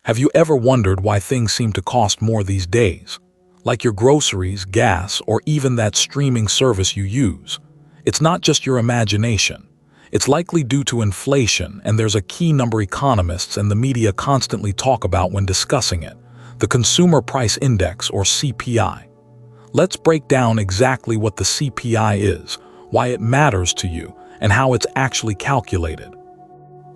Have you ever wondered why things seem to cost more these days? Like your groceries, gas, or even that streaming service you use. It's not just your imagination. It's likely due to inflation, and there's a key number economists and the media constantly talk about when discussing it: the Consumer Price Index, or CPI. Let's break down exactly what the CPI is, why it matters to you, and how it's actually calculated.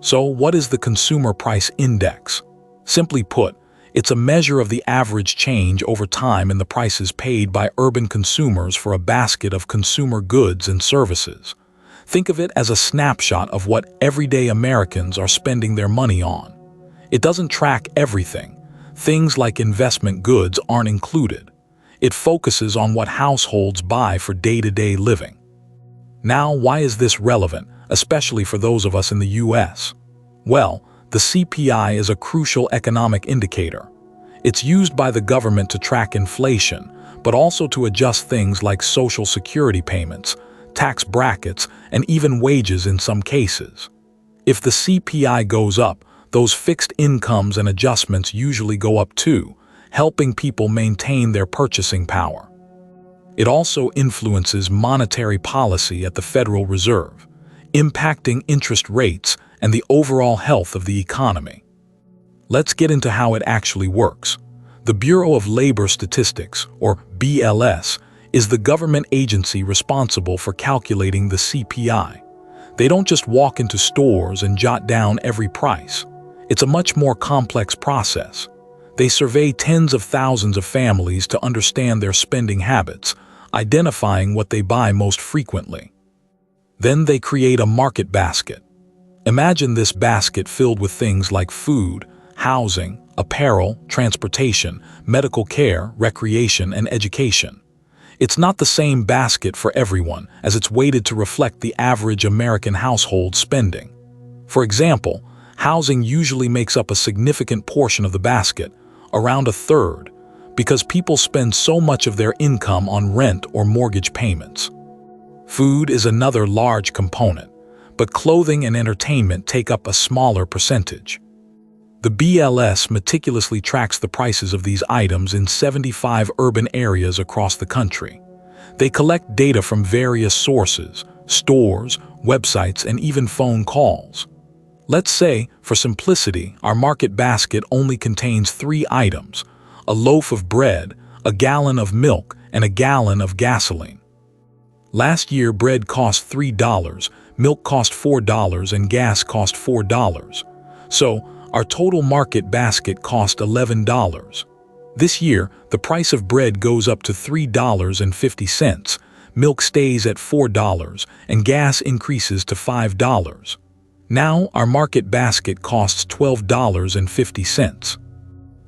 So, what is the Consumer Price Index? Simply put, it's a measure of the average change over time in the prices paid by urban consumers for a basket of consumer goods and services. Think of it as a snapshot of what everyday Americans are spending their money on. It doesn't track everything. Things like investment goods aren't included. It focuses on what households buy for day-to-day living. Now, why is this relevant, especially for those of us in the US? Well, the CPI is a crucial economic indicator. It's used by the government to track inflation, but also to adjust things like Social Security payments, tax brackets, and even wages in some cases. If the CPI goes up, those fixed incomes and adjustments usually go up too, helping people maintain their purchasing power. It also influences monetary policy at the Federal Reserve, impacting interest rates and the overall health of the economy. Let's get into how it actually works. The Bureau of Labor Statistics, or BLS, is the government agency responsible for calculating the CPI. They don't just walk into stores and jot down every price. It's a much more complex process. They survey tens of thousands of families to understand their spending habits, identifying what they buy most frequently. Then they create a market basket. Imagine this basket filled with things like food, housing, apparel, transportation, medical care, recreation, and education. It's not the same basket for everyone, as it's weighted to reflect the average American household spending. For example, housing usually makes up a significant portion of the basket, around a third, because people spend so much of their income on rent or mortgage payments. Food is another large component, but clothing and entertainment take up a smaller percentage. The BLS meticulously tracks the prices of these items in 75 urban areas across the country. They collect data from various sources, stores, websites, and even phone calls. Let's say, for simplicity, our market basket only contains 3 items: a loaf of bread, a gallon of milk, and a gallon of gasoline. Last year, bread cost $3, milk cost $4, and gas cost $4. So, our total market basket cost $11. This year, the price of bread goes up to $3.50, milk stays at $4, and gas increases to $5. Now, our market basket costs $12.50.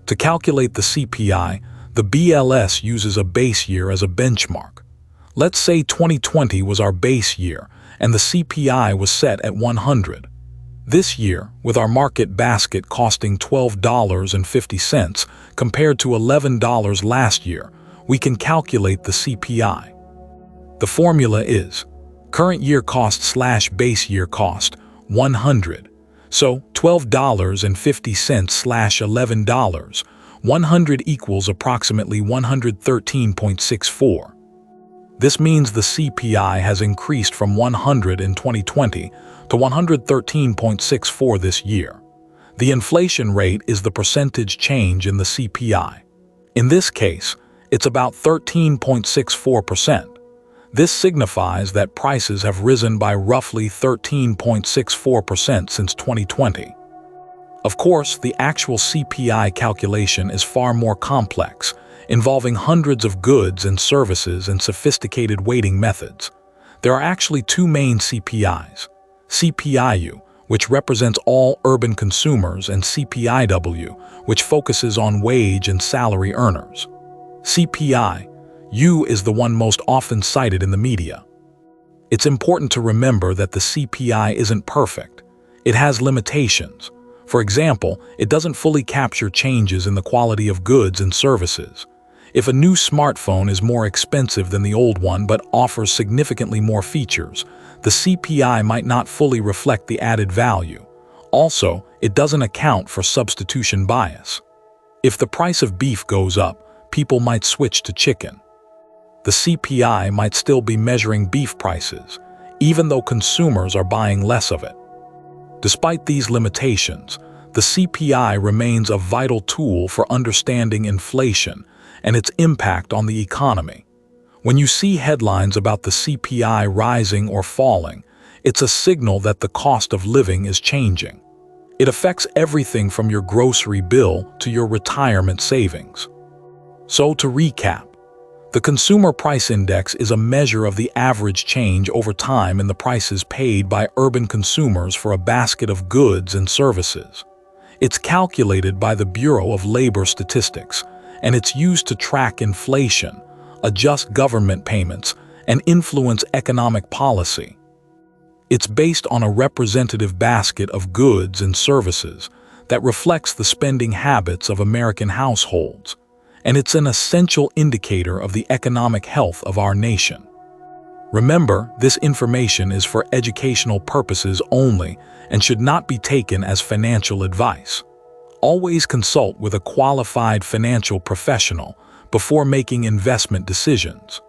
To calculate the CPI, the BLS uses a base year as a benchmark. Let's say 2020 was our base year, and the CPI was set at 100. This year, with our market basket costing $12.50 compared to $11 last year, we can calculate the CPI. The formula is current year cost slash base year cost, 100. So $12.50 slash $11, 100 equals approximately 113.64. This means the CPI has increased from 100 in 2020 to 113.64 this year. The inflation rate is the percentage change in the CPI. In this case, it's about 13.64%. This signifies that prices have risen by roughly 13.64% since 2020. Of course, the actual CPI calculation is far more complex, involving hundreds of goods and services and sophisticated weighting methods. There are actually 2 main CPIs: CPI-U, which represents all urban consumers, and CPI-W, which focuses on wage and salary earners. CPI-U is the one most often cited in the media. It's important to remember that the CPI isn't perfect. It has limitations. For example, it doesn't fully capture changes in the quality of goods and services. If a new smartphone is more expensive than the old one but offers significantly more features, the CPI might not fully reflect the added value. Also, It doesn't account for substitution bias. If the price of beef goes up, people might switch to chicken. The CPI might still be measuring beef prices, even though consumers are buying less of it. Despite these limitations, the CPI remains a vital tool for understanding inflation and its impact on the economy. When you see headlines about the CPI rising or falling, it's a signal that the cost of living is changing. It affects everything from your grocery bill to your retirement savings. So to recap, the Consumer Price Index is a measure of the average change over time in the prices paid by urban consumers for a basket of goods and services. It's calculated by the Bureau of Labor Statistics, and it's used to track inflation, adjust government payments, and influence economic policy. It's based on a representative basket of goods and services that reflects the spending habits of American households, and it's an essential indicator of the economic health of our nation. Remember, this information is for educational purposes only and should not be taken as financial advice. Always consult with a qualified financial professional before making investment decisions.